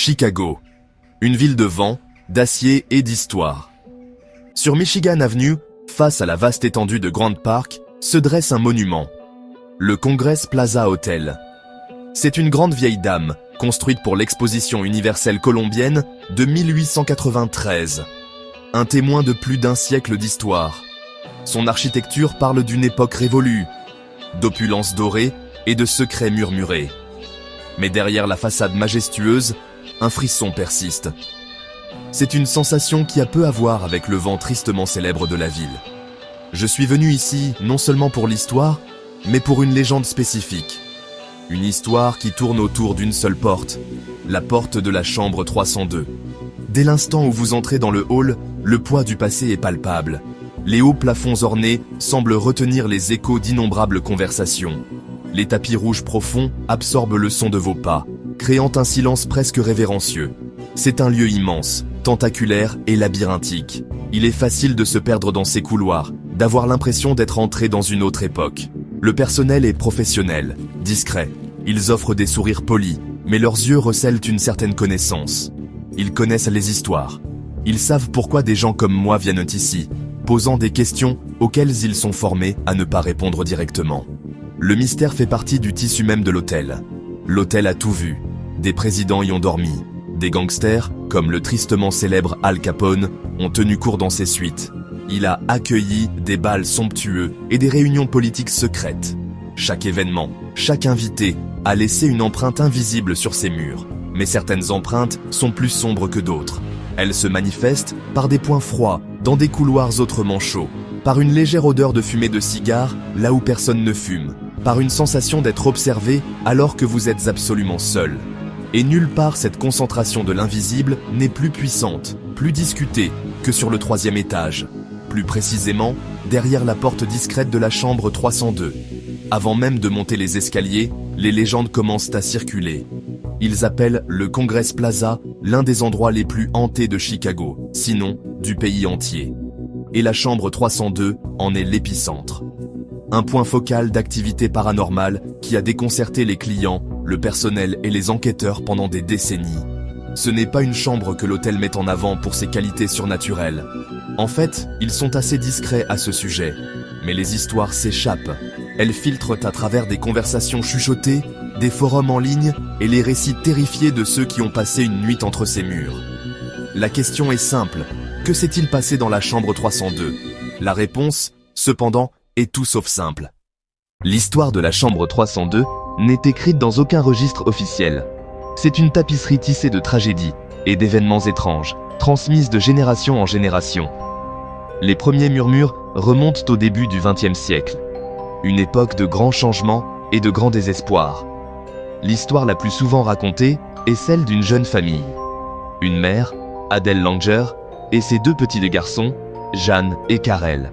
Chicago. Une ville de vent, d'acier et d'histoire. Sur Michigan Avenue, face à la vaste étendue de Grand Park, se dresse un monument. Le Congress Plaza Hotel. C'est une grande vieille dame, construite pour l'exposition universelle colombienne de 1893. Un témoin de plus d'un siècle d'histoire. Son architecture parle d'une époque révolue, d'opulence dorée et de secrets murmurés. Mais derrière la façade majestueuse, un frisson persiste. C'est une sensation qui a peu à voir avec le vent tristement célèbre de la ville. Je suis venu ici non seulement pour l'histoire, mais pour une légende spécifique. Une histoire qui tourne autour d'une seule porte, la porte de la chambre 302. Dès l'instant où vous entrez dans le hall, le poids du passé est palpable. Les hauts plafonds ornés semblent retenir les échos d'innombrables conversations. Les tapis rouges profonds absorbent le son de vos pas, créant un silence presque révérencieux. C'est un lieu immense, tentaculaire et labyrinthique. Il est facile de se perdre dans ces couloirs, d'avoir l'impression d'être entré dans une autre époque. Le personnel est professionnel, discret. Ils offrent des sourires polis, mais leurs yeux recèlent une certaine connaissance. Ils connaissent les histoires. Ils savent pourquoi des gens comme moi viennent ici, posant des questions auxquelles ils sont formés à ne pas répondre directement. Le mystère fait partie du tissu même de l'hôtel. L'hôtel a tout vu. Des présidents y ont dormi. Des gangsters, comme le tristement célèbre Al Capone, ont tenu court dans ses suites. Il a accueilli des bals somptueux et des réunions politiques secrètes. Chaque événement, chaque invité a laissé une empreinte invisible sur ses murs. Mais certaines empreintes sont plus sombres que d'autres. Elles se manifestent par des points froids dans des couloirs autrement chauds, par une légère odeur de fumée de cigare là où personne ne fume, par une sensation d'être observé alors que vous êtes absolument seul. Et nulle part cette concentration de l'invisible n'est plus puissante, plus discutée que sur le 3e étage. Plus précisément, derrière la porte discrète de la chambre 302. Avant même de monter les escaliers, les légendes commencent à circuler. Ils appellent le Congress Plaza l'un des endroits les plus hantés de Chicago, sinon du pays entier. Et la chambre 302 en est l'épicentre. Un point focal d'activité paranormale qui a déconcerté les clients, le personnel et les enquêteurs pendant des décennies. Ce n'est pas une chambre que l'hôtel met en avant pour ses qualités surnaturelles. En fait, ils sont assez discrets à ce sujet. Mais les histoires s'échappent. Elles filtrent à travers des conversations chuchotées, des forums en ligne et les récits terrifiés de ceux qui ont passé une nuit entre ces murs. La question est simple. Que s'est-il passé dans la chambre 302 ? La réponse, cependant, est tout sauf simple. L'histoire de la chambre 302 n'est écrite dans aucun registre officiel. C'est une tapisserie tissée de tragédies et d'événements étranges, transmise de génération en génération. Les premiers murmures remontent au début du XXe siècle. Une époque de grands changements et de grands désespoirs. L'histoire la plus souvent racontée est celle d'une jeune famille. Une mère, Adele Langer, et ses 2 petits garçons, Jan et Karel.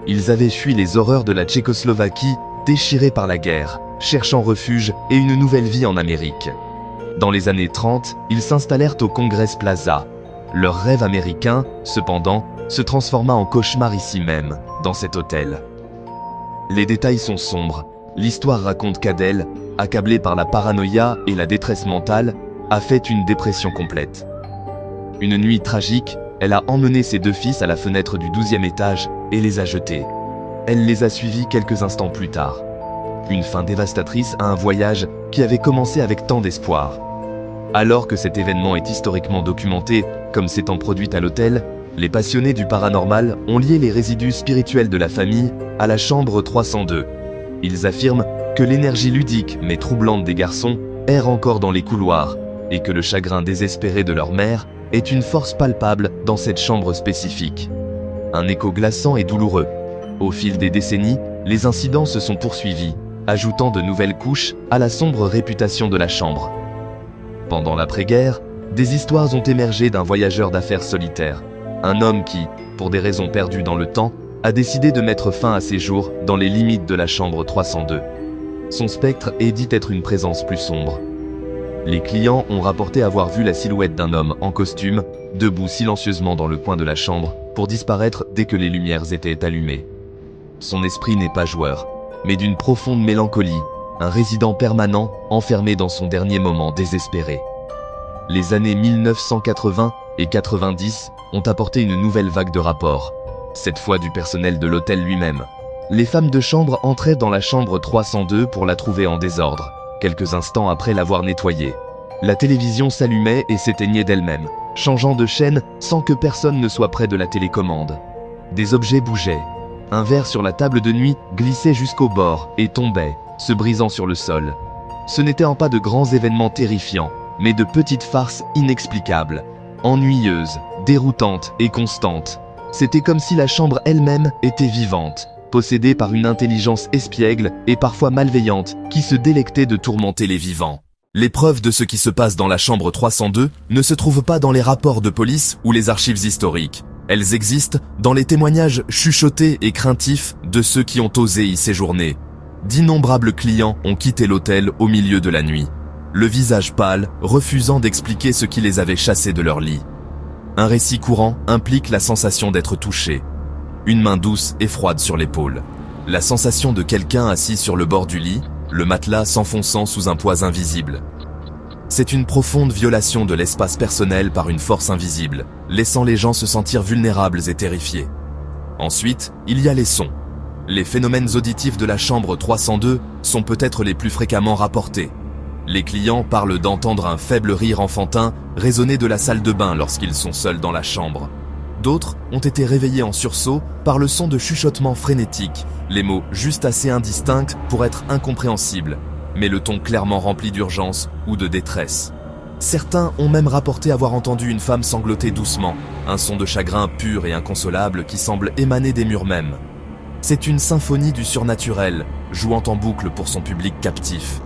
Ils avaient fui les horreurs de la Tchécoslovaquie, déchirés par la guerre, cherchant refuge et une nouvelle vie en Amérique. Dans les années 30, ils s'installèrent au Congress Plaza. Leur rêve américain, cependant, se transforma en cauchemar ici même, dans cet hôtel. Les détails sont sombres. L'histoire raconte qu'Adèle, accablée par la paranoïa et la détresse mentale, a fait une dépression complète. Une nuit tragique, elle a emmené ses 2 fils à la fenêtre du 12e étage et les a jetés. Elle les a suivis quelques instants plus tard. Une fin dévastatrice à un voyage qui avait commencé avec tant d'espoir. Alors que cet événement est historiquement documenté, comme s'étant produit à l'hôtel, les passionnés du paranormal ont lié les résidus spirituels de la famille à la chambre 302. Ils affirment que l'énergie ludique mais troublante des garçons erre encore dans les couloirs et que le chagrin désespéré de leur mère est une force palpable dans cette chambre spécifique. Un écho glaçant et douloureux. Au fil des décennies, les incidents se sont poursuivis, ajoutant de nouvelles couches à la sombre réputation de la chambre. Pendant l'après-guerre, des histoires ont émergé d'un voyageur d'affaires solitaire. Un homme qui, pour des raisons perdues dans le temps, a décidé de mettre fin à ses jours dans les limites de la chambre 302. Son spectre est dit être une présence plus sombre. Les clients ont rapporté avoir vu la silhouette d'un homme en costume, debout silencieusement dans le coin de la chambre, pour disparaître dès que les lumières étaient allumées. Son esprit n'est pas joueur, mais d'une profonde mélancolie, un résident permanent enfermé dans son dernier moment désespéré. Les années 1980 et 90 ont apporté une nouvelle vague de rapports, cette fois du personnel de l'hôtel lui-même. Les femmes de chambre entraient dans la chambre 302 pour la trouver en désordre, quelques instants après l'avoir nettoyée. La télévision s'allumait et s'éteignait d'elle-même, changeant de chaîne sans que personne ne soit près de la télécommande. Des objets bougeaient. Un verre sur la table de nuit glissait jusqu'au bord et tombait, se brisant sur le sol. Ce n'étaient pas de grands événements terrifiants, mais de petites farces inexplicables, ennuyeuses, déroutantes et constantes. C'était comme si la chambre elle-même était vivante, possédée par une intelligence espiègle et parfois malveillante qui se délectait de tourmenter les vivants. Les preuves de ce qui se passe dans la chambre 302 ne se trouvent pas dans les rapports de police ou les archives historiques. Elles existent dans les témoignages chuchotés et craintifs de ceux qui ont osé y séjourner. D'innombrables clients ont quitté l'hôtel au milieu de la nuit, le visage pâle, refusant d'expliquer ce qui les avait chassés de leur lit. Un récit courant implique la sensation d'être touché. Une main douce et froide sur l'épaule. La sensation de quelqu'un assis sur le bord du lit, le matelas s'enfonçant sous un poids invisible. C'est une profonde violation de l'espace personnel par une force invisible, laissant les gens se sentir vulnérables et terrifiés. Ensuite, il y a les sons. Les phénomènes auditifs de la chambre 302 sont peut-être les plus fréquemment rapportés. Les clients parlent d'entendre un faible rire enfantin résonner de la salle de bain lorsqu'ils sont seuls dans la chambre. D'autres ont été réveillés en sursaut par le son de chuchotements frénétiques, les mots juste assez indistincts pour être incompréhensibles, mais le ton clairement rempli d'urgence ou de détresse. Certains ont même rapporté avoir entendu une femme sangloter doucement, un son de chagrin pur et inconsolable qui semble émaner des murs mêmes. C'est une symphonie du surnaturel, jouant en boucle pour son public captif.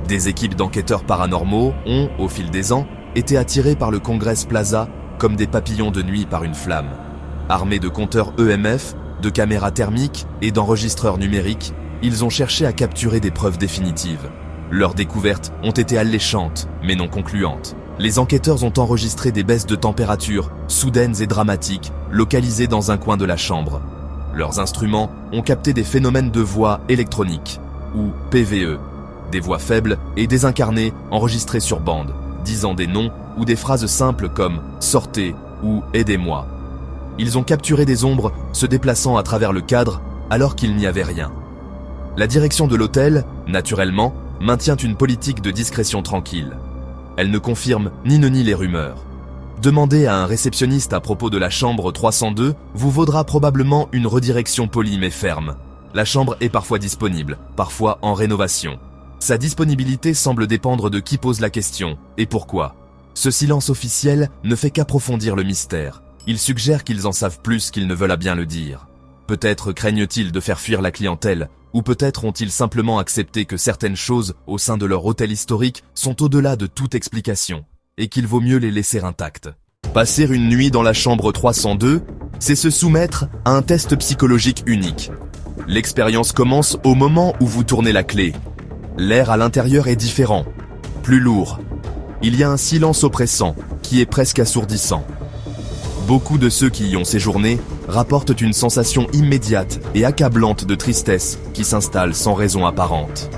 Des équipes d'enquêteurs paranormaux ont, au fil des ans, été attirées par le Congress Plaza comme des papillons de nuit par une flamme. Armés de compteurs EMF, de caméras thermiques et d'enregistreurs numériques, ils ont cherché à capturer des preuves définitives. Leurs découvertes ont été alléchantes, mais non concluantes. Les enquêteurs ont enregistré des baisses de température, soudaines et dramatiques, localisées dans un coin de la chambre. Leurs instruments ont capté des phénomènes de voix électroniques, ou PVE, des voix faibles et désincarnées enregistrées sur bande, disant des noms ou des phrases simples comme « sortez » ou « aidez-moi ». Ils ont capturé des ombres se déplaçant à travers le cadre alors qu'il n'y avait rien. La direction de l'hôtel, naturellement, maintient une politique de discrétion tranquille. Elle ne confirme ni ne nie les rumeurs. Demander à un réceptionniste à propos de la chambre 302 vous vaudra probablement une redirection polie mais ferme. La chambre est parfois disponible, parfois en rénovation. Sa disponibilité semble dépendre de qui pose la question et pourquoi. Ce silence officiel ne fait qu'approfondir le mystère. Il suggère qu'ils en savent plus qu'ils ne veulent à bien le dire. Peut-être craignent-ils de faire fuir la clientèle, ou peut-être ont-ils simplement accepté que certaines choses au sein de leur hôtel historique sont au-delà de toute explication, et qu'il vaut mieux les laisser intactes. Passer une nuit dans la chambre 302, c'est se soumettre à un test psychologique unique. L'expérience commence au moment où vous tournez la clé. L'air à l'intérieur est différent, plus lourd. Il y a un silence oppressant, qui est presque assourdissant. Beaucoup de ceux qui y ont séjourné rapportent une sensation immédiate et accablante de tristesse qui s'installe sans raison apparente.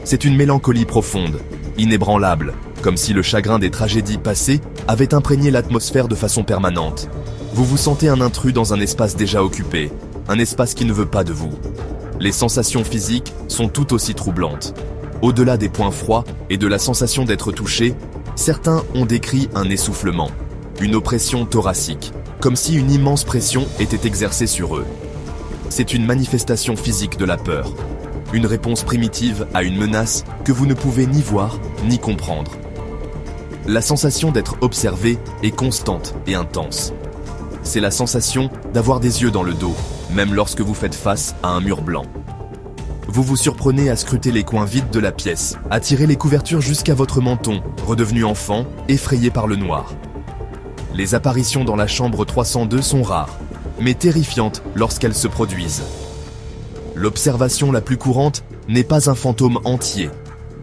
C'est une mélancolie profonde, inébranlable, comme si le chagrin des tragédies passées avait imprégné l'atmosphère de façon permanente. Vous vous sentez un intrus dans un espace déjà occupé, un espace qui ne veut pas de vous. Les sensations physiques sont tout aussi troublantes. Au-delà des points froids et de la sensation d'être touché, certains ont décrit un essoufflement, une oppression thoracique, comme si une immense pression était exercée sur eux. C'est une manifestation physique de la peur, une réponse primitive à une menace que vous ne pouvez ni voir ni comprendre. La sensation d'être observé est constante et intense. C'est la sensation d'avoir des yeux dans le dos, même lorsque vous faites face à un mur blanc. Vous vous surprenez à scruter les coins vides de la pièce, à tirer les couvertures jusqu'à votre menton, redevenu enfant, effrayé par le noir. Les apparitions dans la chambre 302 sont rares, mais terrifiantes lorsqu'elles se produisent. L'observation la plus courante n'est pas un fantôme entier,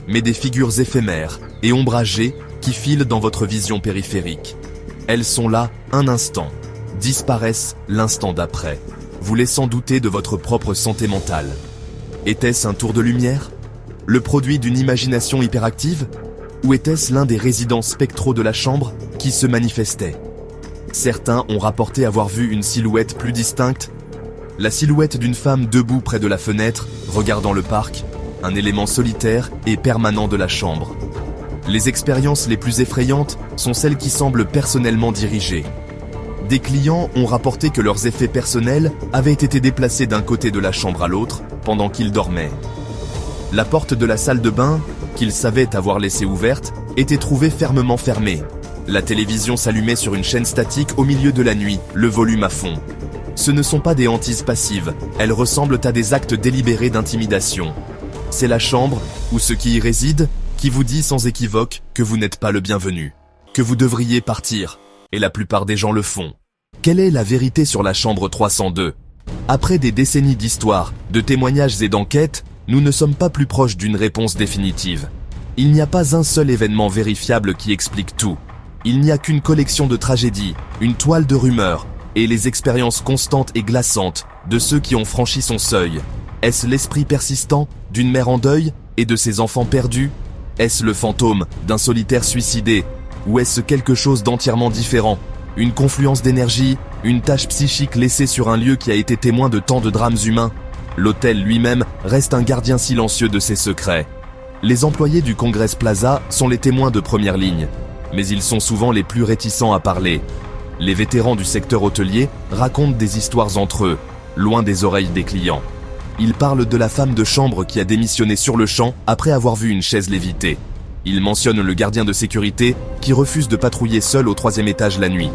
mais des figures éphémères et ombragées qui filent dans votre vision périphérique. Elles sont là un instant, disparaissent l'instant d'après, vous laissant douter de votre propre santé mentale. Était-ce un tour de lumière? Le produit d'une imagination hyperactive? Ou était-ce l'un des résidents spectraux de la chambre qui se manifestait? Certains ont rapporté avoir vu une silhouette plus distincte, la silhouette d'une femme debout près de la fenêtre, regardant le parc, un élément solitaire et permanent de la chambre. Les expériences les plus effrayantes sont celles qui semblent personnellement dirigées. Des clients ont rapporté que leurs effets personnels avaient été déplacés d'un côté de la chambre à l'autre pendant qu'ils dormaient. La porte de la salle de bain, qu'ils savaient avoir laissée ouverte, était trouvée fermement fermée. La télévision s'allumait sur une chaîne statique au milieu de la nuit, le volume à fond. Ce ne sont pas des hantises passives, elles ressemblent à des actes délibérés d'intimidation. C'est la chambre, ou ce qui y réside, qui vous dit sans équivoque que vous n'êtes pas le bienvenu, que vous devriez partir, et la plupart des gens le font. Quelle est la vérité sur la chambre 302? Après des décennies d'histoire, de témoignages et d'enquêtes, nous ne sommes pas plus proches d'une réponse définitive. Il n'y a pas un seul événement vérifiable qui explique tout. Il n'y a qu'une collection de tragédies, une toile de rumeurs, et les expériences constantes et glaçantes de ceux qui ont franchi son seuil. Est-ce l'esprit persistant d'une mère en deuil et de ses enfants perdus? Est-ce le fantôme d'un solitaire suicidé? Ou est-ce quelque chose d'entièrement différent? Une confluence d'énergie, une tache psychique laissée sur un lieu qui a été témoin de tant de drames humains? L'hôtel lui-même reste un gardien silencieux de ses secrets. Les employés du Congress Plaza sont les témoins de première ligne, mais ils sont souvent les plus réticents à parler. Les vétérans du secteur hôtelier racontent des histoires entre eux, loin des oreilles des clients. Ils parlent de la femme de chambre qui a démissionné sur le champ après avoir vu une chaise léviter. Ils mentionnent le gardien de sécurité qui refuse de patrouiller seul au 3e étage la nuit.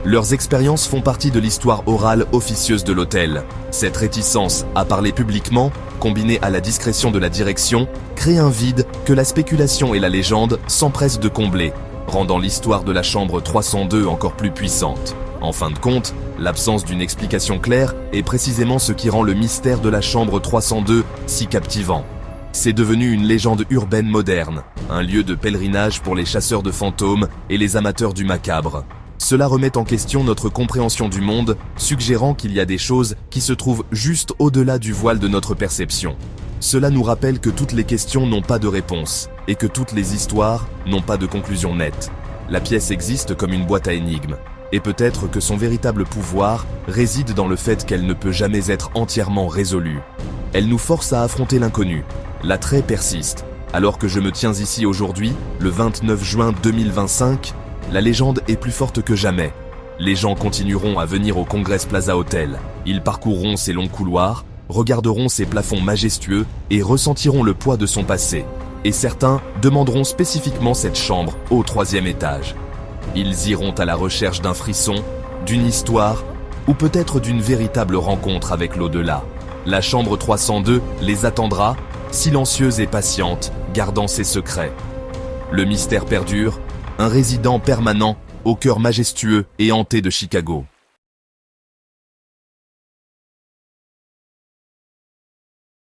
Leurs expériences font partie de l'histoire orale officieuse de l'hôtel. Cette réticence à parler publiquement, combinée à la discrétion de la direction, crée un vide que la spéculation et la légende s'empressent de combler, rendant l'histoire de la chambre 302 encore plus puissante. En fin de compte, l'absence d'une explication claire est précisément ce qui rend le mystère de la chambre 302 si captivant. C'est devenu une légende urbaine moderne, un lieu de pèlerinage pour les chasseurs de fantômes et les amateurs du macabre. Cela remet en question notre compréhension du monde, suggérant qu'il y a des choses qui se trouvent juste au-delà du voile de notre perception. Cela nous rappelle que toutes les questions n'ont pas de réponse, et que toutes les histoires n'ont pas de conclusion nette. La pièce existe comme une boîte à énigmes, et peut-être que son véritable pouvoir réside dans le fait qu'elle ne peut jamais être entièrement résolue. Elle nous force à affronter l'inconnu. L'attrait persiste. Alors que je me tiens ici aujourd'hui, le 29 juin 2025, la légende est plus forte que jamais. Les gens continueront à venir au Congress Plaza Hotel. Ils parcourront ses longs couloirs, regarderont ses plafonds majestueux et ressentiront le poids de son passé. Et certains demanderont spécifiquement cette chambre au 3e étage. Ils iront à la recherche d'un frisson, d'une histoire, ou peut-être d'une véritable rencontre avec l'au-delà. La chambre 302 les attendra, silencieuse et patiente, gardant ses secrets. Le mystère perdure, un résident permanent au cœur majestueux et hanté de Chicago.